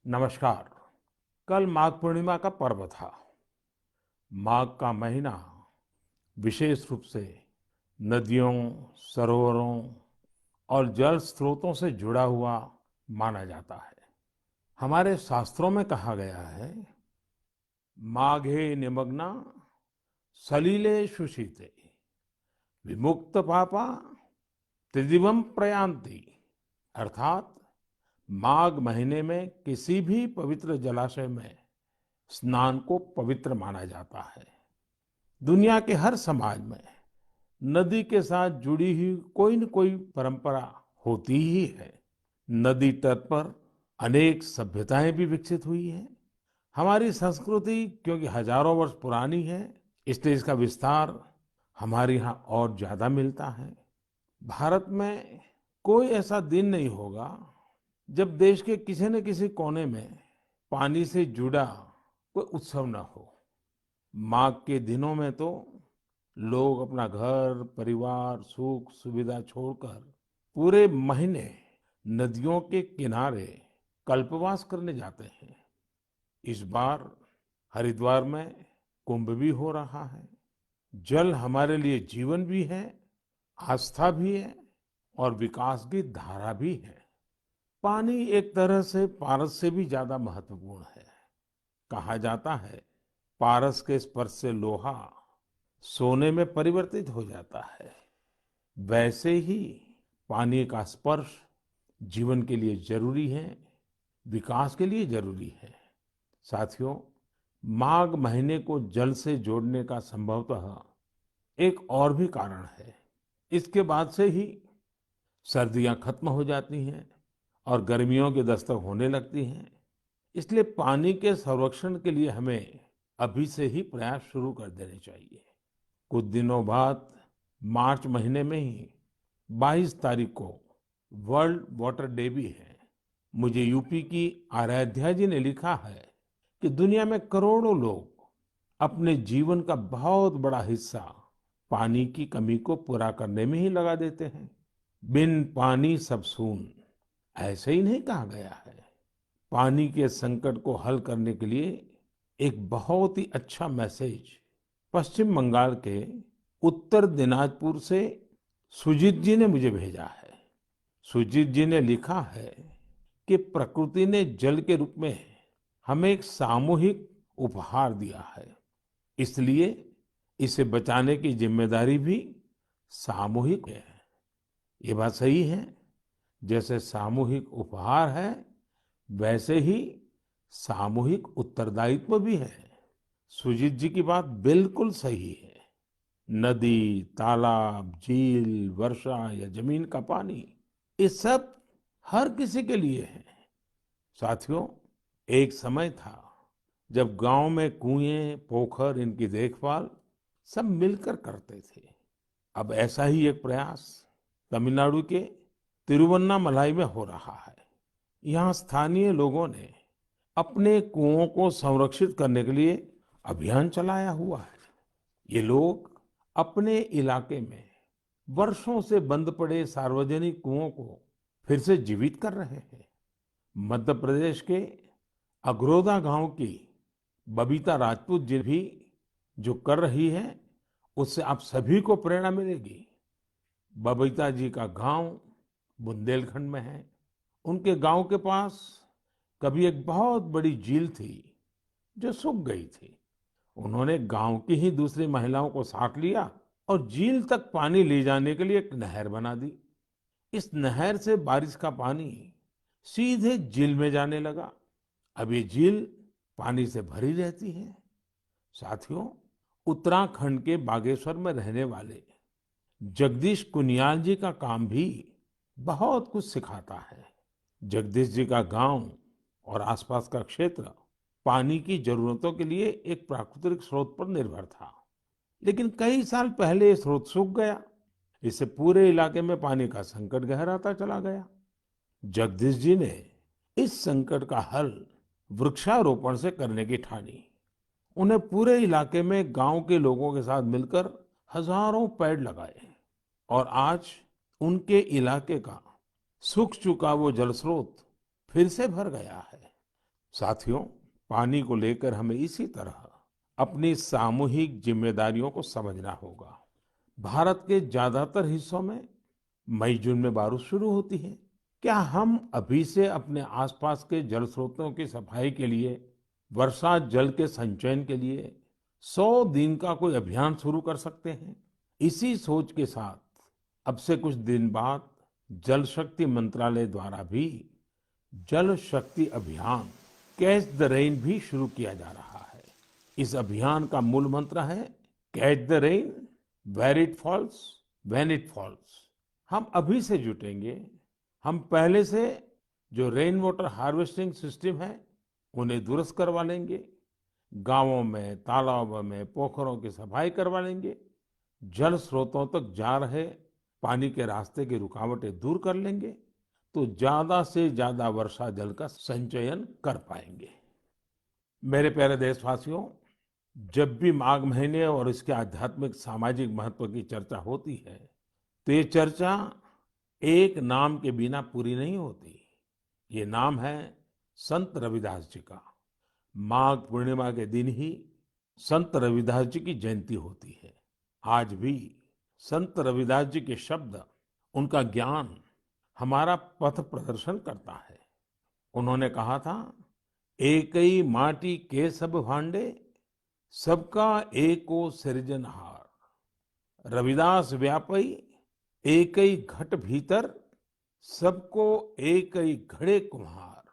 नमस्कार। कल माघ पूर्णिमा का पर्व था। माघ का महीना विशेष रूप से नदियों, सरोवरों और जल स्रोतों से जुड़ा हुआ माना जाता है। हमारे शास्त्रों में कहा गया है, माघे निमग्ना सलिले सुशीते विमुक्त पापा त्रिदिवम प्रयान्ति। अर्थात माघ महीने में किसी भी पवित्र जलाशय में स्नान को पवित्र माना जाता है। दुनिया के हर समाज में नदी के साथ जुड़ी हुई कोई न कोई परंपरा होती ही है। नदी तट पर अनेक सभ्यताएं भी विकसित हुई हैं। हमारी संस्कृति क्योंकि हजारों वर्ष पुरानी है, इसलिए इसका विस्तार हमारे यहाँ और ज्यादा मिलता है। भारत में कोई ऐसा दिन नहीं होगा जब देश के किसी न किसी कोने में पानी से जुड़ा कोई उत्सव न हो। माघ के दिनों में तो लोग अपना घर, परिवार, सुख सुविधा छोड़कर पूरे महीने नदियों के किनारे कल्पवास करने जाते हैं। इस बार हरिद्वार में कुंभ भी हो रहा है। जल हमारे लिए जीवन भी है, आस्था भी है और विकास की धारा भी है। पानी एक तरह से पारस से भी ज्यादा महत्वपूर्ण है। कहा जाता है, पारस के स्पर्श से लोहा सोने में परिवर्तित हो जाता है। वैसे ही पानी का स्पर्श जीवन के लिए जरूरी है, विकास के लिए जरूरी है। साथियों, माघ महीने को जल से जोड़ने का संभवतः एक और भी कारण है। इसके बाद से ही सर्दियां खत्म हो जाती हैं और गर्मियों की दस्तक होने लगती हैं। इसलिए पानी के संरक्षण के लिए हमें अभी से ही प्रयास शुरू कर देने चाहिए। कुछ दिनों बाद मार्च महीने में ही 22 तारीख को वर्ल्ड वाटर डे भी है। मुझे यूपी की आराध्या जी ने लिखा है कि दुनिया में करोड़ों लोग अपने जीवन का बहुत बड़ा हिस्सा पानी की कमी को पूरा करने में ही लगा देते हैं। बिन पानी सब सून, ऐसे ही नहीं कहा गया है। पानी के संकट को हल करने के लिए एक बहुत ही अच्छा मैसेज पश्चिम बंगाल के उत्तर दिनाजपुर से सुजीत जी ने मुझे भेजा है। सुजीत जी ने लिखा है कि प्रकृति ने जल के रूप में हमें एक सामूहिक उपहार दिया है, इसलिए इसे बचाने की जिम्मेदारी भी सामूहिक है। ये बात सही है। जैसे सामूहिक उपहार है, वैसे ही सामूहिक उत्तरदायित्व भी है। सुजीत जी की बात बिल्कुल सही है। नदी, तालाब, झील, वर्षा या जमीन का पानी, ये सब हर किसी के लिए है। साथियों, एक समय था जब गांव में कुएं, पोखर, इनकी देखभाल सब मिलकर करते थे। अब ऐसा ही एक प्रयास तमिलनाडु के तिरुवन्नामलाई में हो रहा है। यहाँ स्थानीय लोगों ने अपने कुओं को संरक्षित करने के लिए अभियान चलाया हुआ है। ये लोग अपने इलाके में वर्षों से बंद पड़े सार्वजनिक कुओं को फिर से जीवित कर रहे हैं। मध्य प्रदेश के अगरोदा गांव की बबीता राजपूत जी भी जो कर रही है, उससे आप सभी को प्रेरणा मिलेगी। बबीता जी का गांव बुंदेलखंड में है। उनके गांव के पास कभी एक बहुत बड़ी झील थी जो सूख गई थी। उन्होंने गांव की ही दूसरी महिलाओं को साथ लिया और झील तक पानी ले जाने के लिए एक नहर बना दी। इस नहर से बारिश का पानी सीधे झील में जाने लगा। अब ये झील पानी से भरी रहती है। साथियों, उत्तराखंड के बागेश्वर में रहने वाले जगदीश कुनियाल जी का काम भी बहुत कुछ सिखाता है। जगदीश जी का गांव और आसपास का क्षेत्र पानी की जरूरतों के लिए एक प्राकृतिक स्रोत पर निर्भर था, लेकिन कई साल पहले ये स्रोत सूख गया। इससे पूरे इलाके में पानी का संकट गहराता चला गया। जगदीश जी ने इस संकट का हल वृक्षारोपण से करने की ठानी। उन्हें पूरे इलाके में गांव के लोगों के साथ मिलकर हजारों पेड़ लगाए और आज उनके इलाके का सूख चुका वो जल स्रोत फिर से भर गया है। साथियों, पानी को लेकर हमें इसी तरह अपनी सामूहिक जिम्मेदारियों को समझना होगा। भारत के ज्यादातर हिस्सों में मई जून में बारिश शुरू होती है। क्या हम अभी से अपने आसपास के जल स्रोतों की सफाई के लिए, वर्षा जल के संचयन के लिए 100 दिन का कोई अभियान शुरू कर सकते हैं? इसी सोच के साथ अब से कुछ दिन बाद जल शक्ति मंत्रालय द्वारा भी जल शक्ति अभियान कैच द रेन भी शुरू किया जा रहा है। इस अभियान का मूल मंत्र है catch the rain where it falls when it falls. हम अभी से जुटेंगे, हम पहले से जो रेन वाटर हार्वेस्टिंग सिस्टम है उन्हें दुरुस्त करवा लेंगे, गांवों में तालाबों में पोखरों की सफाई करवा लेंगे, जल स्रोतों तक जा रहे पानी के रास्ते की रुकावटें दूर कर लेंगे, तो ज्यादा से ज्यादा वर्षा जल का संचयन कर पाएंगे। मेरे प्यारे देशवासियों, जब भी माघ महीने और इसके आध्यात्मिक सामाजिक महत्व की चर्चा होती है, तो ये चर्चा एक नाम के बिना पूरी नहीं होती। ये नाम है संत रविदास जी का। माघ पूर्णिमा के दिन ही संत रविदास जी की जयंती होती है। आज भी संत रविदास जी के शब्द, उनका ज्ञान हमारा पथ प्रदर्शन करता है। उन्होंने कहा था, एकई माटी के सब भांडे, सबका एको सृजनहार। रविदास व्यापई एकई घट भीतर, सबको एकई घड़े कुम्हार।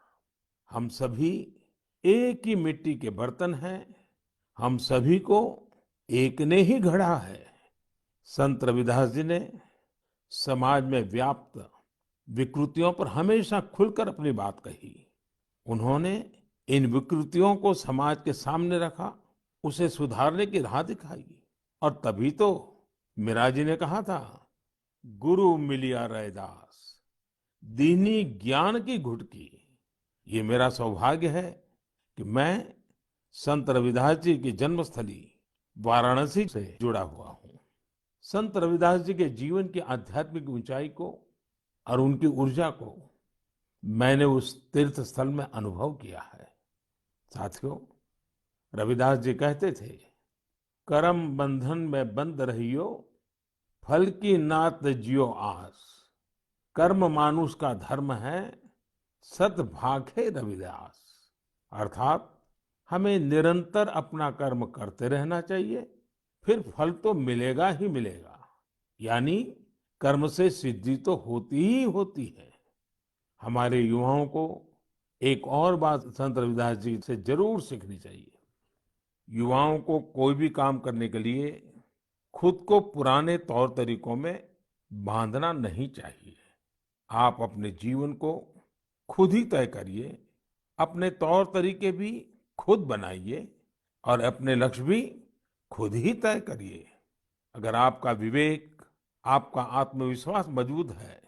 हम सभी एक ही मिट्टी के बर्तन हैं, हम सभी को एक ने ही गढ़ा है। संत रविदास जी ने समाज में व्याप्त विकृतियों पर हमेशा खुलकर अपनी बात कही। उन्होंने इन विकृतियों को समाज के सामने रखा, उसे सुधारने की राह दिखाई। और तभी तो मीरा जी ने कहा था, गुरु मिलिया रैदास, दीनी ज्ञान की घुटकी। ये मेरा सौभाग्य है कि मैं संत रविदास जी की जन्मस्थली वाराणसी से जुड़ा हुआ हूँ। संत रविदास जी के जीवन की आध्यात्मिक ऊंचाई को और उनकी ऊर्जा को मैंने उस तीर्थ स्थल में अनुभव किया है। साथियों, रविदास जी कहते थे, करम बंधन में बंद रहियो, फल की नात जियो आस। कर्म मानुष का धर्म है, सत भाखे रविदास। अर्थात हमें निरंतर अपना कर्म करते रहना चाहिए, फिर फल तो मिलेगा ही मिलेगा। यानी कर्म से सिद्धि तो होती ही होती है। हमारे युवाओं को एक और बात संत रविदास जी से जरूर सीखनी चाहिए। युवाओं को कोई भी काम करने के लिए खुद को पुराने तौर तरीकों में बांधना नहीं चाहिए। आप अपने जीवन को खुद ही तय करिए, अपने तौर तरीके भी खुद बनाइए और अपने लक्ष्य भी खुद ही तय करिए। अगर आपका विवेक, आपका आत्मविश्वास मजबूत है,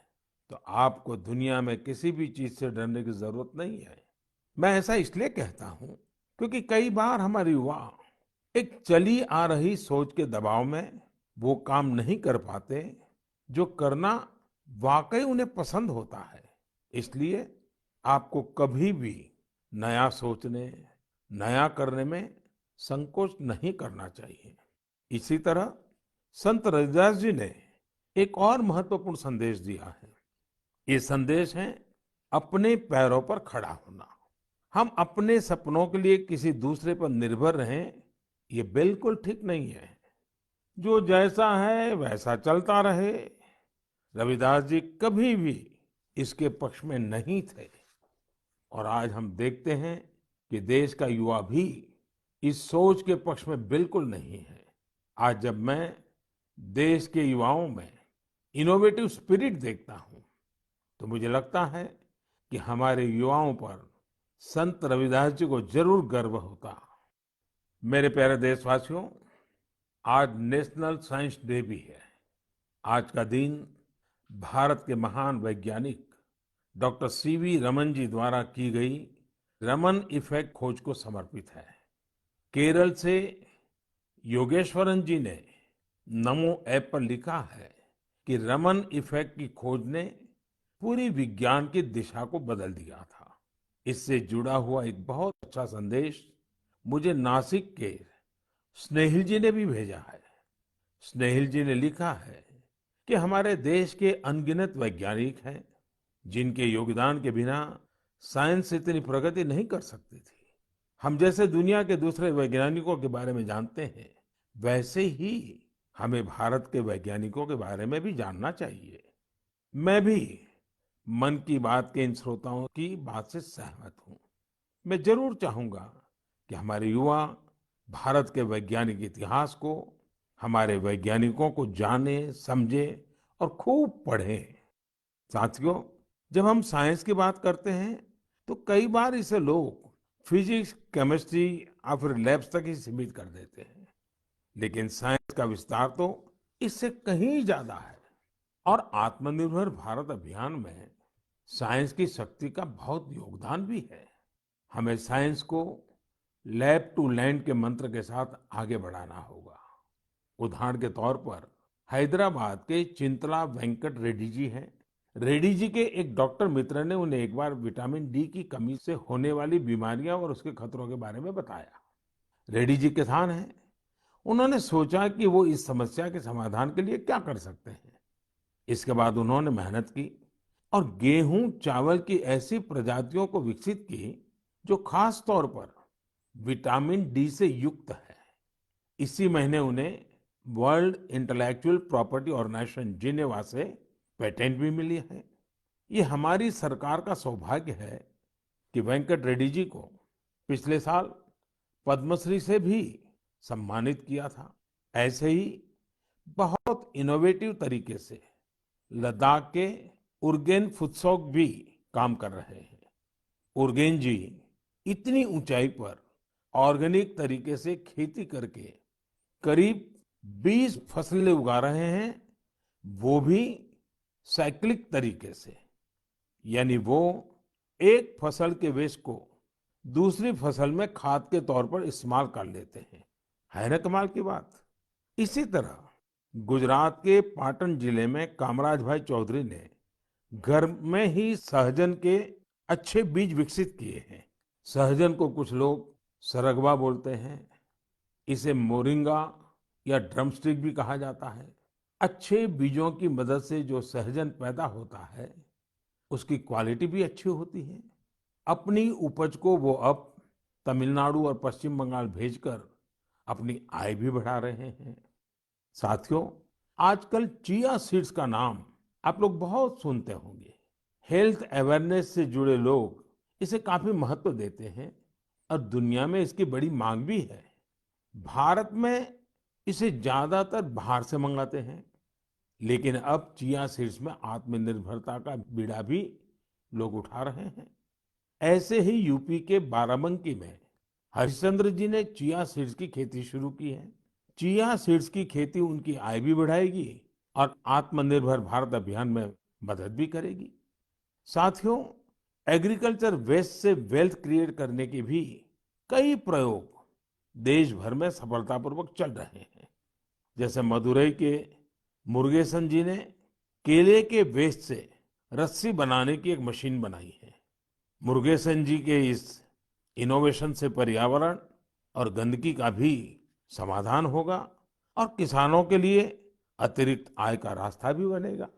तो आपको दुनिया में किसी भी चीज से डरने की जरूरत नहीं है। मैं ऐसा इसलिए कहता हूँ क्योंकि कई बार हमारे युवा एक चली आ रही सोच के दबाव में वो काम नहीं कर पाते जो करना वाकई उन्हें पसंद होता है। इसलिए आपको कभी भी नया सोचने, नया करने में संकोच नहीं करना चाहिए। इसी तरह संत रविदास जी ने एक और महत्वपूर्ण संदेश दिया है। ये संदेश है अपने पैरों पर खड़ा होना। हम अपने सपनों के लिए किसी दूसरे पर निर्भर रहें, ये बिल्कुल ठीक नहीं है। जो जैसा है वैसा चलता रहे, रविदास जी कभी भी इसके पक्ष में नहीं थे। और आज हम देखते हैं कि देश का युवा भी इस सोच के पक्ष में बिल्कुल नहीं है। आज जब मैं देश के युवाओं में इनोवेटिव स्पिरिट देखता हूँ, तो मुझे लगता है कि हमारे युवाओं पर संत रविदास जी को जरूर गर्व होता। मेरे प्यारे देशवासियों, आज नेशनल साइंस डे भी है। आज का दिन भारत के महान वैज्ञानिक डॉक्टर सीवी रमन जी द्वारा की गई रमन इफेक्ट खोज को समर्पित है। केरल से योगेश्वरन जी ने नमो ऐप पर लिखा है कि रमन इफेक्ट की खोज ने पूरी विज्ञान की दिशा को बदल दिया था। इससे जुड़ा हुआ एक बहुत अच्छा संदेश मुझे नासिक के स्नेहिल जी ने भी भेजा है। स्नेहिल जी ने लिखा है कि हमारे देश के अनगिनत वैज्ञानिक हैं जिनके योगदान के बिना साइंस इतनी प्रगति नहीं कर सकती थी। हम जैसे दुनिया के दूसरे वैज्ञानिकों के बारे में जानते हैं, वैसे ही हमें भारत के वैज्ञानिकों के बारे में भी जानना चाहिए। मैं भी मन की बात के इन श्रोताओं की बात से सहमत हूँ। मैं जरूर चाहूंगा कि हमारे युवा भारत के वैज्ञानिक इतिहास को, हमारे वैज्ञानिकों को जाने, समझे और खूब पढ़ें। साथियों, जब हम साइंस की बात करते हैं, तो कई बार इसे लोग फिजिक्स, केमिस्ट्री या फिर लैब्स तक ही सीमित कर देते हैं। लेकिन साइंस का विस्तार तो इससे कहीं ज्यादा है। और आत्मनिर्भर भारत अभियान में साइंस की शक्ति का बहुत योगदान भी है। हमें साइंस को लैब टू लैंड के मंत्र के साथ आगे बढ़ाना होगा। उदाहरण के तौर पर हैदराबाद के चिंतला वेंकट रेड्डी जी हैं। रेड्डी जी के एक डॉक्टर मित्र ने उन्हें एक बार विटामिन डी की कमी से होने वाली बीमारियां और उसके खतरों के बारे में बताया। रेड्डी जी किसान हैं। उन्होंने सोचा कि वो इस समस्या के समाधान के लिए क्या कर सकते हैं। इसके बाद उन्होंने मेहनत की और गेहूं चावल की ऐसी प्रजातियों को विकसित की जो खास तौर पर विटामिन डी से युक्त है। इसी महीने उन्हें world intellectual property organization Geneva से पेटेंट भी मिली है। ये हमारी सरकार का सौभाग्य है कि वेंकट रेड्डी जी को पिछले साल पद्मश्री से भी सम्मानित किया था। ऐसे ही बहुत इनोवेटिव तरीके से लद्दाख के उरगेन फुत्सौग भी काम कर रहे हैं। उरगेन जी इतनी ऊंचाई पर ऑर्गेनिक तरीके से खेती करके करीब 20 फसलें उगा रहे हैं, वो भी साइक्लिक तरीके से। यानी वो एक फसल के वेस्ट को दूसरी फसल में खाद के तौर पर इस्तेमाल कर लेते हैं। है ना कमाल की बात। इसी तरह गुजरात के पाटन जिले में कामराज भाई चौधरी ने घर में ही सहजन के अच्छे बीज विकसित किए हैं। सहजन को कुछ लोग सरगवा बोलते हैं। इसे मोरिंगा या ड्रमस्टिक भी कहा जाता है। अच्छे बीजों की मदद से जो सहजन पैदा होता है, उसकी क्वालिटी भी अच्छी होती है। अपनी उपज को वो अब तमिलनाडु और पश्चिम बंगाल भेजकर अपनी आय भी बढ़ा रहे हैं। साथियों, आजकल चिया सीड्स का नाम आप लोग बहुत सुनते होंगे। हेल्थ अवेयरनेस से जुड़े लोग इसे काफी महत्व देते हैं और दुनिया में इसकी बड़ी मांग भी है। भारत में इसे ज्यादातर बाहर से मंगाते हैं, लेकिन अब चिया सीड्स में आत्मनिर्भरता का बीड़ा भी लोग उठा रहे हैं। ऐसे ही यूपी के बाराबंकी में हरिश्चंद्र जी ने चिया सीड्स की खेती शुरू की है। चिया सीड्स की खेती उनकी आय भी बढ़ाएगी और आत्मनिर्भर भारत अभियान में मदद भी करेगी। साथियों, एग्रीकल्चर वेस्ट से वेल्थ क्रिएट करने के भी कई प्रयोग देश भर में सफलतापूर्वक चल रहे हैं। जैसे मदुरई के मुरुगेसन जी ने केले के वेस्ट से रस्सी बनाने की एक मशीन बनाई है। मुरुगेसन जी के इस इनोवेशन से पर्यावरण और गंदगी का भी समाधान होगा और किसानों के लिए अतिरिक्त आय का रास्ता भी बनेगा।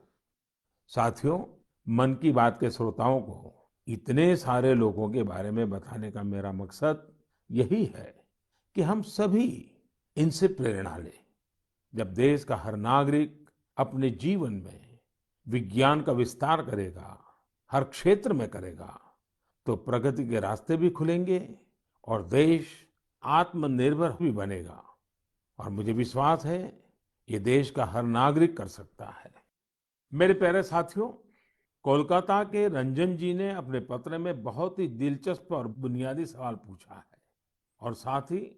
साथियों, मन की बात के श्रोताओं को इतने सारे लोगों के बारे में बताने का मेरा मकसद यही है कि हम सभी इनसे प्रेरणा लें। जब देश का हर नागरिक अपने जीवन में विज्ञान का विस्तार करेगा, हर क्षेत्र में करेगा, तो प्रगति के रास्ते भी खुलेंगे और देश आत्मनिर्भर भी बनेगा। और मुझे विश्वास है ये देश का हर नागरिक कर सकता है। मेरे प्यारे साथियों, कोलकाता के रंजन जी ने अपने पत्र में बहुत ही दिलचस्प और बुनियादी सवाल पूछा है और साथ ही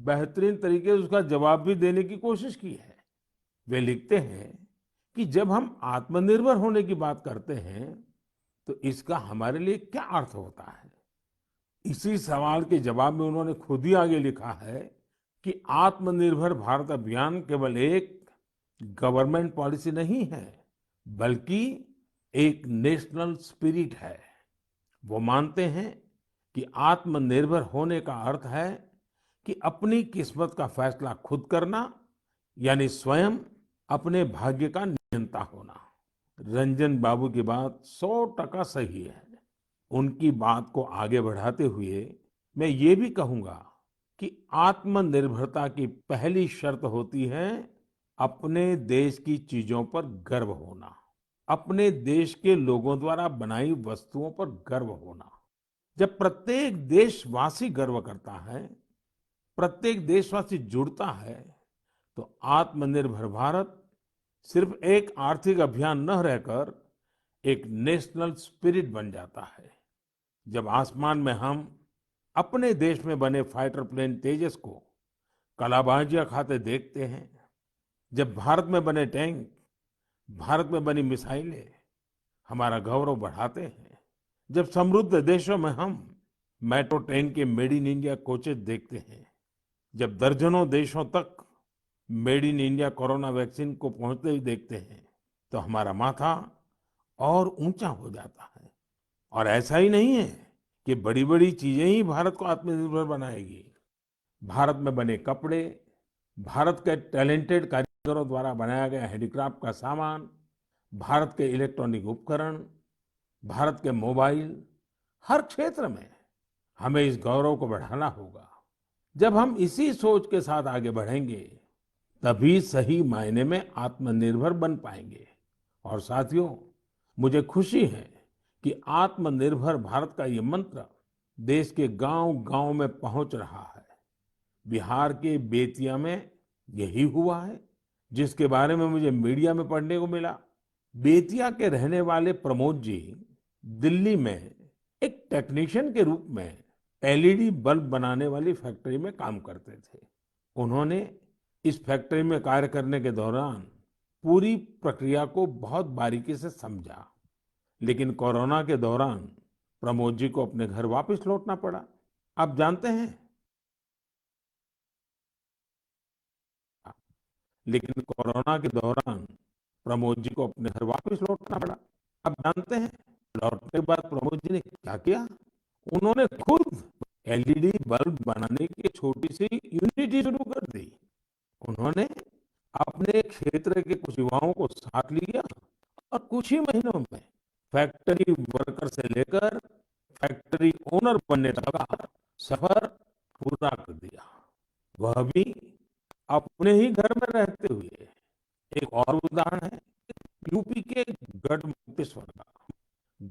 बेहतरीन तरीके से उसका जवाब भी देने की कोशिश की है। वे लिखते हैं कि जब हम आत्मनिर्भर होने की बात करते हैं, तो इसका हमारे लिए क्या अर्थ होता है। इसी सवाल के जवाब में उन्होंने खुद ही आगे लिखा है कि आत्मनिर्भर भारत अभियान केवल एक गवर्नमेंट पॉलिसी नहीं है, बल्कि एक नेशनल स्पिरिट है। वो मानते हैं कि आत्मनिर्भर होने का अर्थ है कि अपनी किस्मत का फैसला खुद करना, यानी स्वयं अपने भाग्य का नियंता होना। रंजन बाबू की बात 100% सही है। उनकी बात को आगे बढ़ाते हुए मैं ये भी कहूंगा कि आत्मनिर्भरता की पहली शर्त होती है अपने देश की चीजों पर गर्व होना, अपने देश के लोगों द्वारा बनाई वस्तुओं पर गर्व होना। जब प्रत्येक देशवासी गर्व करता है, प्रत्येक देशवासी जुड़ता है, तो आत्मनिर्भर भारत सिर्फ एक आर्थिक अभियान न रहकर एक नेशनल स्पिरिट बन जाता है। जब आसमान में हम अपने देश में बने फाइटर प्लेन तेजस को कलाबाजियां खाते देखते हैं, जब भारत में बने टैंक, भारत में बनी मिसाइलें हमारा गौरव बढ़ाते हैं, जब समृद्ध देशों में हम मेट्रो ट्रेन के मेड इन इंडिया कोचेस देखते हैं, जब दर्जनों देशों तक made in India corona vaccine को पहुंचते ही देखते हैं, तो हमारा माथा और ऊंचा हो जाता है। और ऐसा ही नहीं है कि बड़ी बड़ी चीजें ही भारत को आत्मनिर्भर बनाएगी। भारत में बने कपड़े, भारत के टैलेंटेड कारीगरों द्वारा बनाया गया हैंडीक्राफ्ट का सामान, भारत के इलेक्ट्रॉनिक उपकरण, भारत के मोबाइल, हर क्षेत्र में हमें इस गौरव को बढ़ाना होगा। जब हम इसी सोच के साथ आगे बढ़ेंगे, तभी सही मायने में आत्मनिर्भर बन पाएंगे। और साथियों, मुझे खुशी है कि आत्मनिर्भर भारत का ये मंत्र देश के गांव-गांव में पहुंच रहा है। बिहार के बेतिया में यही हुआ है, जिसके बारे में मुझे मीडिया में पढ़ने को मिला। बेतिया के रहने वाले प्रमोद जी दिल्ली में एक टेक्नीशियन के रूप में एलईडी बल्ब बनाने वाली फैक्ट्री में काम करते थे। उन्होंने इस फैक्ट्री में कार्य करने के दौरान पूरी प्रक्रिया को बहुत बारीकी से समझा। लेकिन कोरोना के दौरान प्रमोद जी को अपने घर वापस लौटना पड़ा। आप जानते हैं, लेकिन कोरोना के दौरान प्रमोद जी को अपने घर वापस लौटना पड़ा। आप जानते हैं, लौटने के बाद प्रमोद जी ने क्या किया? उन्होंने खुद एलईडी बल्ब बनाने की छोटी सी यूनिट ही शुरू कर दी। उन्होंने अपने क्षेत्र के कुछ युवाओं को साथ लिया और कुछ ही महीनों में फैक्ट्री वर्कर से लेकर फैक्ट्री ओनर बनने तक का सफर पूरा कर दिया। वह भी अपने ही घर में रहते हुए। एक और उदाहरण है यूपी के गढ़ मुक्तेश्वर का।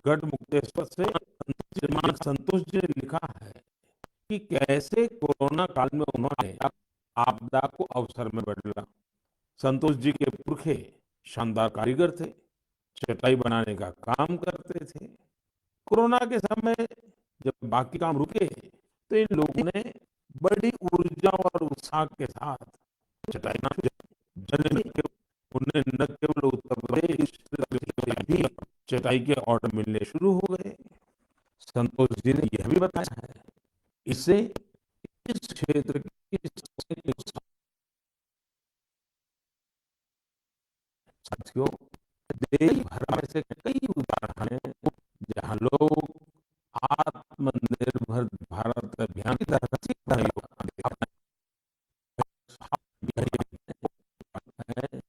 गढ़ मुक्तेश्वर से श्रीमान संतोष जी ने लिखा है कि कैसे कोरोना काल में उन्होंने आपदा को अवसर में बदला। संतोष जी के पुरखे शानदार कारीगर थे, चटाई बनाने का काम करते थे। कोरोना के समय जब बाकी काम रुके, तो इन लोगों ने बड़ी ऊर्जा और उत्साह के साथ चटाई जन उन्हें न केवल उत्तर प्रदेश से भी चटाई के ऑर्डर मिलने शुरू हो गए। संतोष जी ने यह भी बताया है, इससे इस क्षेत्र की साथियों, देश भर में से कई उदाहरण हैं जहां लोग आत्मनिर्भर भारत अभियान की तरह से है,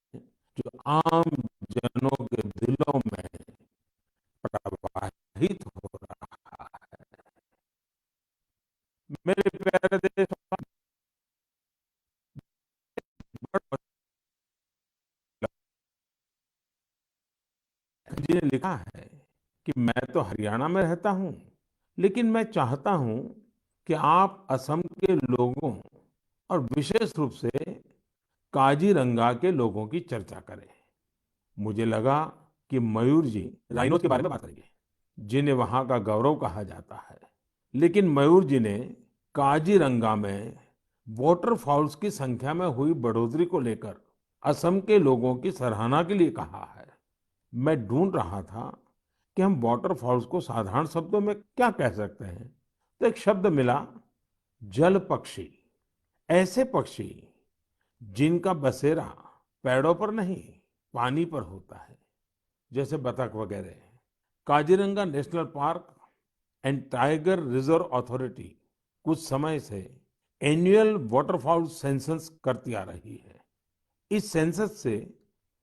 जो आम जनों के दिलों में प्रवाहित हो रहा है। मेरे प्यारे देशवासियों, जी ने लिखा है कि मैं तो हरियाणा में रहता हूं, लेकिन मैं चाहता हूं कि आप असम के लोगों और विशेष रूप से काजीरंगा के लोगों की चर्चा करें। मुझे लगा कि मयूर जी राइनोस के बारे में बात करेंगे, जिन्हें वहां का गौरव कहा जाता है। लेकिन मयूर जी ने काजीरंगा में वाटरफॉल्स की संख्या में हुई बढ़ोतरी को लेकर असम के लोगों की सराहना के लिए कहा है। मैं ढूंढ रहा था कि हम वाटरफॉल्स को साधारण शब्दों में क्या कह सकते हैं, तो एक शब्द मिला, जल पक्षी। ऐसे पक्षी जिनका बसेरा पेड़ों पर नहीं, पानी पर होता है, जैसे बतख वगैरह। Kaziranga national park and tiger reserve authority कुछ समय से एनुअल वाटरफाउल सेंसस करती आ रही है। इस सेंसस से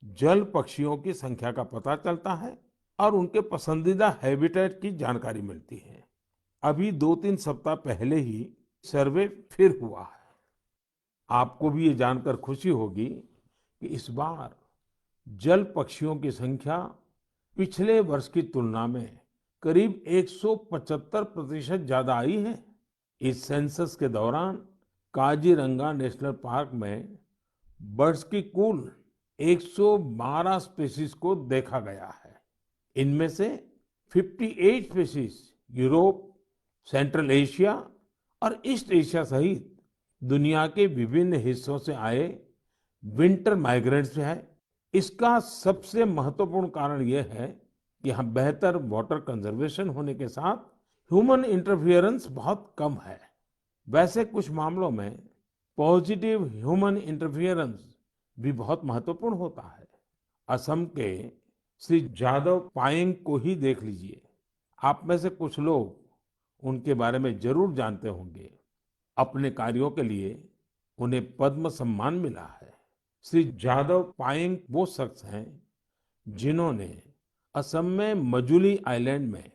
जल पक्षियों की संख्या का पता चलता है और उनके पसंदीदा हैबिटेट की जानकारी मिलती है। अभी 2-3 सप्ताह पहले ही सर्वे फिर हुआ है। आपको भी ये जानकर खुशी होगी कि इस बार जल पक्षियों की संख्या पिछले वर्ष की तुलना में करीब 175% ज्यादा आई है। इस सेंसस के दौरान काजीरंगा नेशनल पार्क में बर्ड्स की कुल 112 स्पीशीज को देखा गया है। इनमें से 58 स्पीशीज यूरोप, सेंट्रल एशिया और ईस्ट एशिया सहित दुनिया के विभिन्न हिस्सों से आए विंटर माइग्रेंट्स है। इसका सबसे महत्वपूर्ण कारण यह है कि यहाँ बेहतर वाटर कंजर्वेशन होने के साथ ह्यूमन इंटरफेरेंस बहुत कम है। वैसे कुछ मामलों में पॉजिटिव ह्यूमन इंटरफेरेंस भी बहुत महत्वपूर्ण होता है। असम के श्री जादव पायेंग को ही देख लीजिए। आप में से कुछ लोग उनके बारे में जरूर जानते होंगे। अपने कार्यों के लिए उन्हें पद्म सम्मान मिला है। श्री जादव पायेंग वो शख्स हैं जिन्होंने असम में मजुली आइलैंड में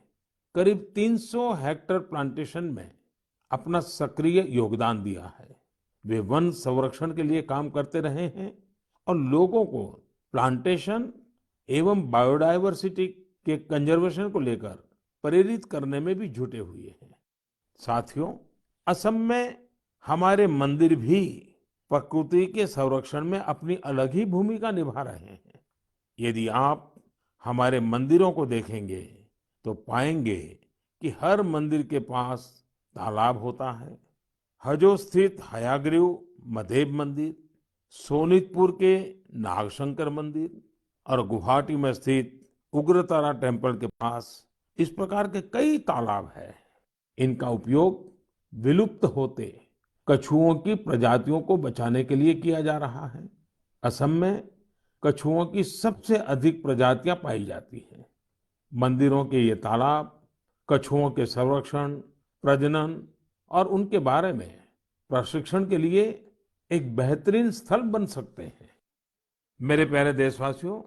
करीब 300 हेक्टेयर प्लांटेशन में अपना सक्रिय योगदान दिया है। वे वन संरक्षण के लिए काम करते रहे हैं और लोगों को प्लांटेशन एवं बायोडायवर्सिटी के कंजर्वेशन को लेकर प्रेरित करने में भी जुटे हुए हैं। साथियों, असम में हमारे मंदिर भी प्रकृति के संरक्षण में अपनी अलग ही भूमिका निभा रहे हैं। यदि आप हमारे मंदिरों को देखेंगे तो पाएंगे कि हर मंदिर के पास तालाब होता है। हजो स्थित हयाग्रीव मधेब मंदिर, सोनितपुर के नागशंकर मंदिर और गुवाहाटी में स्थित उग्रतारा टेम्पल के पास इस प्रकार के कई तालाब हैं। इनका उपयोग विलुप्त होते कछुओं की प्रजातियों को बचाने के लिए किया जा रहा है। असम में कछुओं की सबसे अधिक प्रजातियां पाई जाती हैं। मंदिरों के ये तालाब कछुओं के संरक्षण, प्रजनन और उनके बारे में प्रशिक्षण के लिए एक बेहतरीन स्थल बन सकते हैं। मेरे प्यारे देशवासियों,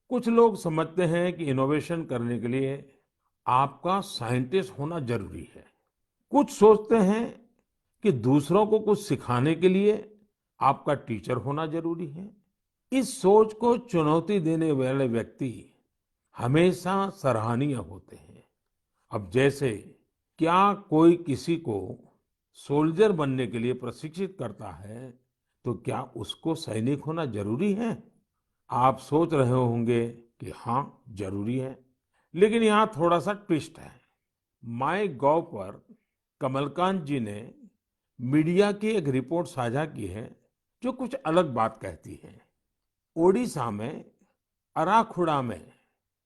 कुछ लोग समझते हैं कि इनोवेशन करने के लिए आपका साइंटिस्ट होना जरूरी है। कुछ सोचते हैं कि दूसरों को कुछ सिखाने के लिए आपका टीचर होना जरूरी है। इस सोच को चुनौती देने वाले व्यक्ति हमेशा सराहनीय होते हैं। अब जैसे क्या कोई किसी को सोल्जर बनने के लिए प्रशिक्षित करता है, तो क्या उसको सैनिक होना जरूरी है? आप सोच रहे होंगे कि हाँ, जरूरी है। लेकिन यहाँ थोड़ा सा ट्विस्ट है। माई गॉव पर कमलकांत जी ने मीडिया की एक रिपोर्ट साझा की है जो कुछ अलग बात कहती है। ओडिशा में अराखुड़ा में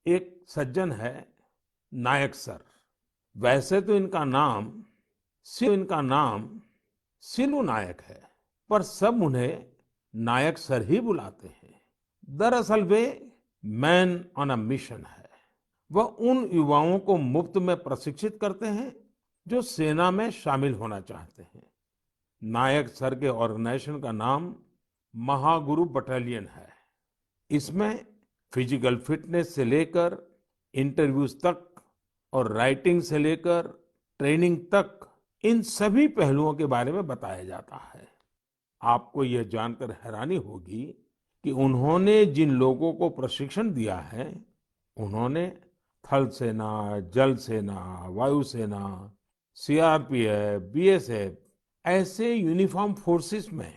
एक सज्जन है, नायक सर। वैसे तो इनका नाम सिलू नायक है, पर सब उन्हें नायक सर ही बुलाते हैं। दरअसल वे मैन ऑन अ मिशन है। वह उन युवाओं को मुफ्त में प्रशिक्षित करते हैं जो सेना में शामिल होना चाहते हैं। नायक सर के ऑर्गेनाइजेशन का नाम महागुरु बटालियन है। इसमें फिजिकल फिटनेस से लेकर इंटरव्यूज तक और राइटिंग से लेकर ट्रेनिंग तक इन सभी पहलुओं के बारे में बताया जाता है। आपको यह जानकर हैरानी होगी कि उन्होंने जिन लोगों को प्रशिक्षण दिया है, उन्होंने थल सेना, जल सेना, वायु सेना, सीआरपीएफ, बीएसएफ ऐसे यूनिफॉर्म फोर्सेस में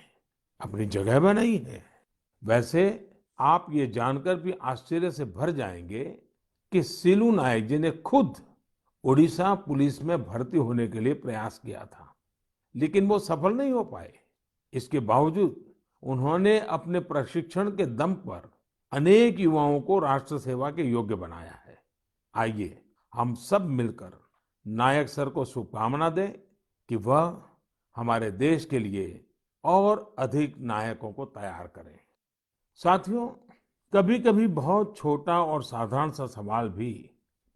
अपनी जगह बनाई है। वैसे आप ये जानकर भी आश्चर्य से भर जाएंगे कि सिलू नायक जी ने खुद ओडिशा पुलिस में भर्ती होने के लिए प्रयास किया था, लेकिन वो सफल नहीं हो पाए। इसके बावजूद उन्होंने अपने प्रशिक्षण के दम पर अनेक युवाओं को राष्ट्र सेवा के योग्य बनाया है। आइए हम सब मिलकर नायक सर को शुभकामना दें कि वह हमारे देश के लिए और अधिक नायकों को तैयार करें। साथियों, कभी-कभी बहुत छोटा और साधारण सा सवाल भी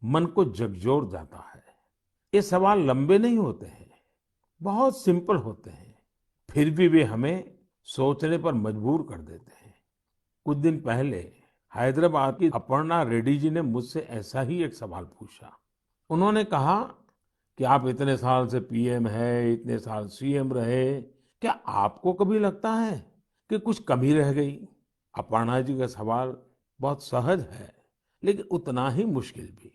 मन को झकझोर जाता है। ये सवाल लंबे नहीं होते हैं, बहुत सिंपल होते हैं, फिर भी वे हमें सोचने पर मजबूर कर देते हैं। कुछ दिन पहले हैदराबाद की अपर्णा रेड्डी जी ने मुझसे ऐसा ही एक सवाल पूछा। उन्होंने कहा कि आप इतने साल से पीएम है, इतने साल सीएम रहे, क्या आपको कभी लगता है कि कुछ कमी रह गई? अपर्णा जी का सवाल बहुत सहज है, लेकिन उतना ही मुश्किल भी।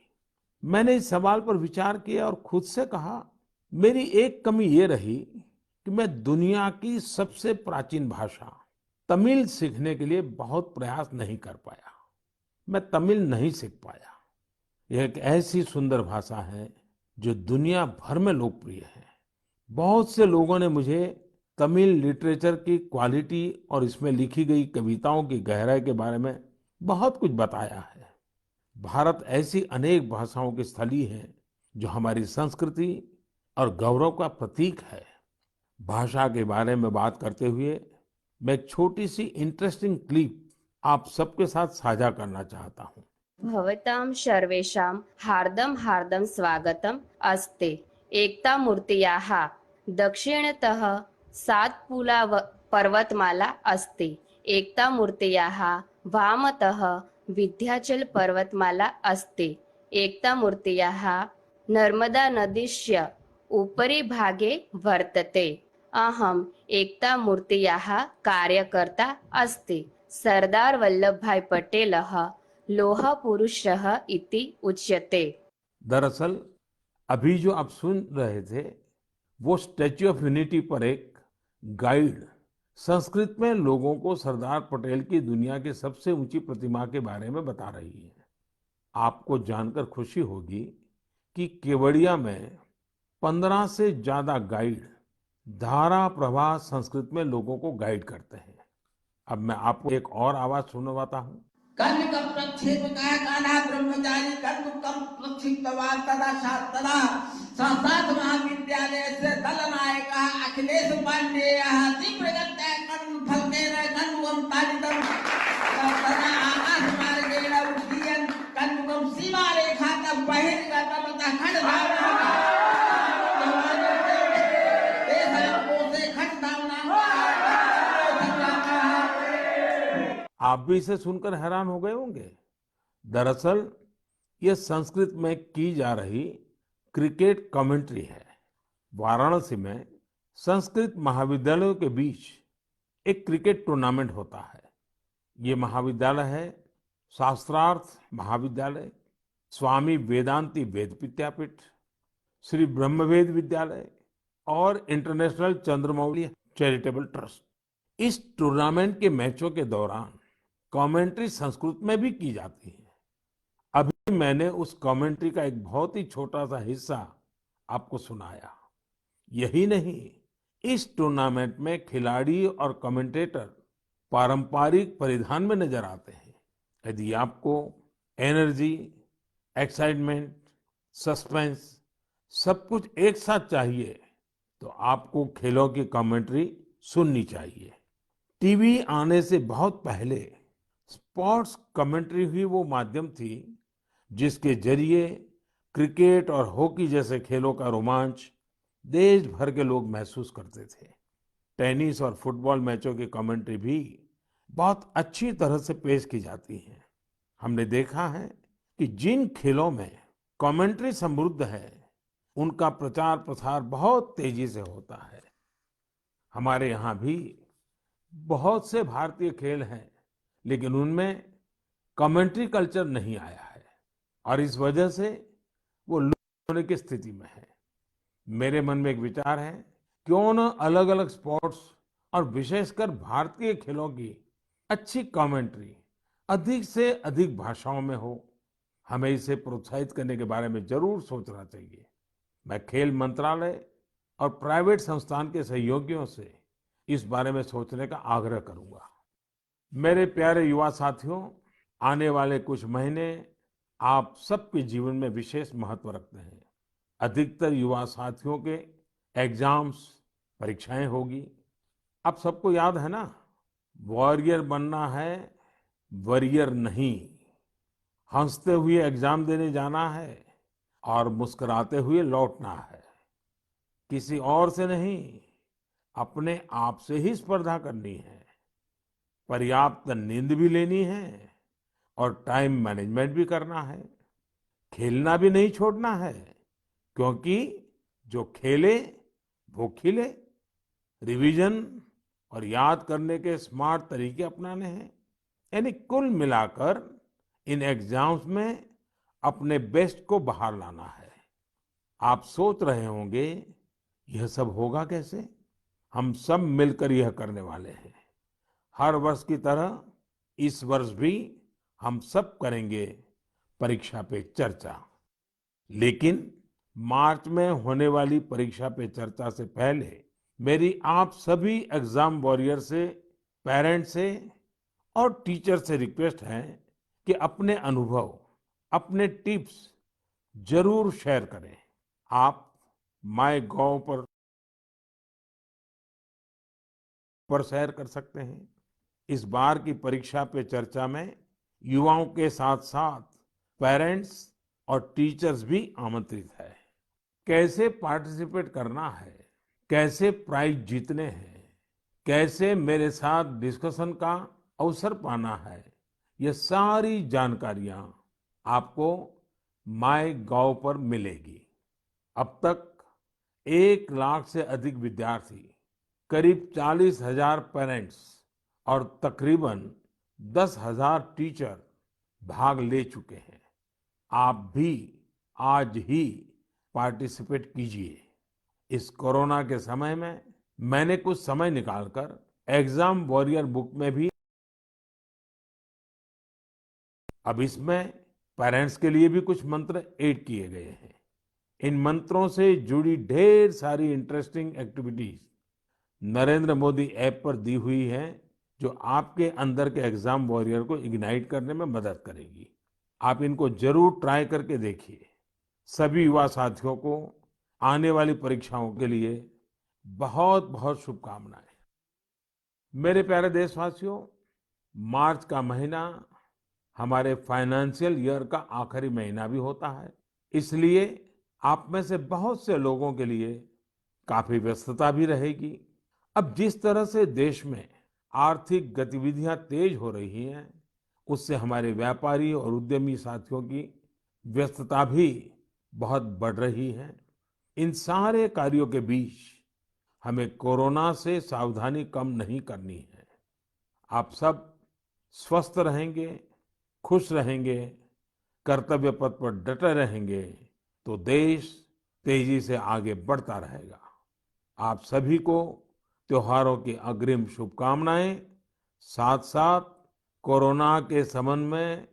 मैंने इस सवाल पर विचार किया और खुद से कहा, मेरी एक कमी ये रही कि मैं दुनिया की सबसे प्राचीन भाषा तमिल सीखने के लिए बहुत प्रयास नहीं कर पाया। मैं तमिल नहीं सीख पाया। यह एक ऐसी सुंदर भाषा है जो दुनिया भर में लोकप्रिय है। बहुत से लोगों ने मुझे तमिल लिटरेचर की क्वालिटी और इसमें लिखी गई कविताओं की गहराई के बारे में बहुत कुछ बताया है। भारत ऐसी अनेक भाषाओं की स्थली है जो हमारी संस्कृति और गौरव का प्रतीक है। भाषा के बारे में बात करते हुए मैं एक छोटी सी इंटरेस्टिंग क्लिप आप सबके साथ साझा करना चाहता हूँ। भवतां सर्वेषां हार्दं हार्दं स्वागतम् अस्ति। एकतामूर्त्याः दक्षिणतः सातपुला पर्वतमाला अस्ति। एकतामूर्त्याः वामतः विन्ध्याचल पर्वतमाला अस्ति। एकतामूर्त्याः नर्मदानदीस्य उपरि भागे वर्तते। अहम् एकतामूर्त्याः कार्यकर्ता अस्ति। सरदार वल्लभभाई पटेलः लोह पुरुषः इति उच्यते। दरअसल अभी जो आप सुन रहे थे वो स्टैच्यू ऑफ यूनिटी पर एक गाइड संस्कृत में लोगों को सरदार पटेल की दुनिया की सबसे ऊंची प्रतिमा के बारे में बता रही है। आपको जानकर खुशी होगी कि केवड़िया में 15 से ज्यादा गाइड धारा प्रवाह संस्कृत में लोगों को गाइड करते हैं। अब मैं आपको एक और आवाज सुनवाता हूँ। कन्निकं प्रक्षेपकाय काला ब्रह्मचारी कन्दुकं प्रक्षिप्तवान् तदा तदा संस्कृत महाविद्यालयस्य दलनायकः अखिलेश पाण्डेयः तीव्रगत्या कण्ठफलकेन कन्दुकं ताडितं तदा आकाशमार्गेण उड्डयन् कन्दुकं सीमारेखातः बहिर्गतं खड्गधावनम् आप भी इसे सुनकर हैरान हो गए होंगे। दरअसल ये संस्कृत में की जा रही क्रिकेट कमेंट्री है। वाराणसी में संस्कृत महाविद्यालयों के बीच एक क्रिकेट टूर्नामेंट होता है। ये महाविद्यालय है शास्त्रार्थ महाविद्यालय, स्वामी वेदांती वेद विद्यापीठ, श्री ब्रह्मवेद विद्यालय और इंटरनेशनल चंद्रमौली चैरिटेबल ट्रस्ट। इस टूर्नामेंट के मैचों के दौरान कमेंट्री संस्कृत में भी की जाती है। अभी मैंने उस कमेंट्री का एक बहुत ही छोटा सा हिस्सा आपको सुनाया। यही नहीं, इस टूर्नामेंट में खिलाड़ी और कमेंटेटर पारंपरिक परिधान में नजर आते हैं। यदि आपको एनर्जी, एक्साइटमेंट, सस्पेंस सब कुछ एक साथ चाहिए तो आपको खेलों की कमेंट्री सुननी चाहिए। टीवी आने से बहुत पहले स्पोर्ट्स कमेंट्री ही वो माध्यम थी जिसके जरिए क्रिकेट और हॉकी जैसे खेलों का रोमांच देश भर के लोग महसूस करते थे। टेनिस और फुटबॉल मैचों की कमेंट्री भी बहुत अच्छी तरह से पेश की जाती है। हमने देखा है कि जिन खेलों में कमेंट्री समृद्ध है उनका प्रचार प्रसार बहुत तेजी से होता है। हमारे यहाँ भी बहुत से भारतीय खेल हैं, लेकिन उनमें कमेंट्री कल्चर नहीं आया है और इस वजह से वो लुप्त होने की स्थिति में है। मेरे मन में एक विचार है, क्यों न अलग अलग स्पोर्ट्स और विशेषकर भारतीय खेलों की अच्छी कमेंट्री अधिक से अधिक भाषाओं में हो। हमें इसे प्रोत्साहित करने के बारे में जरूर सोचना चाहिए। मैं खेल मंत्रालय और प्राइवेट संस्थान के सहयोगियों से इस बारे में सोचने का आग्रह करूंगा। मेरे प्यारे युवा साथियों, आने वाले कुछ महीने आप सबके जीवन में विशेष महत्व रखते हैं। अधिकतर युवा साथियों के एग्जाम्स, परीक्षाएं होगी। आप सबको याद है ना, वॉरियर बनना है, वरियर नहीं। हंसते हुए एग्जाम देने जाना है और मुस्कुराते हुए लौटना है। किसी और से नहीं, अपने आप से ही स्पर्धा करनी है। पर्याप्त नींद भी लेनी है और टाइम मैनेजमेंट भी करना है। खेलना भी नहीं छोड़ना है, क्योंकि जो खेले वो खिले। रिवीजन और याद करने के स्मार्ट तरीके अपनाने हैं। यानी कुल मिलाकर इन एग्जाम्स में अपने बेस्ट को बाहर लाना है। आप सोच रहे होंगे, यह सब होगा कैसे? हम सब मिलकर यह करने वाले हैं। हर वर्ष की तरह इस वर्ष भी हम सब करेंगे परीक्षा पे चर्चा। लेकिन मार्च में होने वाली परीक्षा पे चर्चा से पहले मेरी आप सभी एग्जाम वॉरियर से, पेरेंट्स से और टीचर से रिक्वेस्ट है कि अपने अनुभव, अपने टिप्स जरूर शेयर करें। आप माय गॉव पर शेयर कर सकते हैं। इस बार की परीक्षा पे चर्चा में युवाओं के साथ साथ पेरेंट्स और टीचर्स भी आमंत्रित है। कैसे पार्टिसिपेट करना है, कैसे प्राइज जीतने हैं, कैसे मेरे साथ डिस्कशन का अवसर पाना है, ये सारी जानकारियां आपको माय गॉव पर मिलेगी। अब तक 1 लाख से अधिक विद्यार्थी, करीब 40,000 पेरेंट्स और तकरीबन 10,000 टीचर भाग ले चुके हैं। आप भी आज ही पार्टिसिपेट कीजिए। इस कोरोना के समय में मैंने कुछ समय निकालकर एग्जाम वॉरियर बुक में भी अब इसमें पेरेंट्स के लिए भी कुछ मंत्र ऐड किए गए हैं। इन मंत्रों से जुड़ी ढेर सारी interesting activities Narendra Modi app पर दी हुई है, जो आपके अंदर के एग्जाम वॉरियर को इग्नाइट करने में मदद करेगी। आप इनको जरूर ट्राई करके देखिए। सभी युवा साथियों को आने वाली परीक्षाओं के लिए बहुत बहुत शुभकामनाएं। मेरे प्यारे देशवासियों, मार्च का महीना हमारे फाइनेंशियल ईयर का आखिरी महीना भी होता है। इसलिए आप में से बहुत से लोगों के लिए काफी व्यस्तता भी रहेगी। अब जिस तरह से देश में आर्थिक गतिविधियां तेज हो रही हैं, उससे हमारे व्यापारी और उद्यमी साथियों की व्यस्तता भी बहुत बढ़ रही है। इन सारे कार्यों के बीच हमें कोरोना से सावधानी कम नहीं करनी है। आप सब स्वस्थ रहेंगे, खुश रहेंगे, कर्तव्य पथ पर डटे रहेंगे, तो देश तेजी से आगे बढ़ता रहेगा। आप सभी को त्योहारों की अग्रिम शुभकामनाएं। साथ साथ कोरोना के संबंध में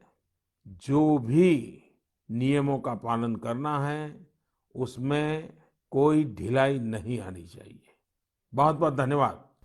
जो भी नियमों का पालन करना है, उसमें कोई ढिलाई नहीं आनी चाहिए। बहुत बहुत धन्यवाद।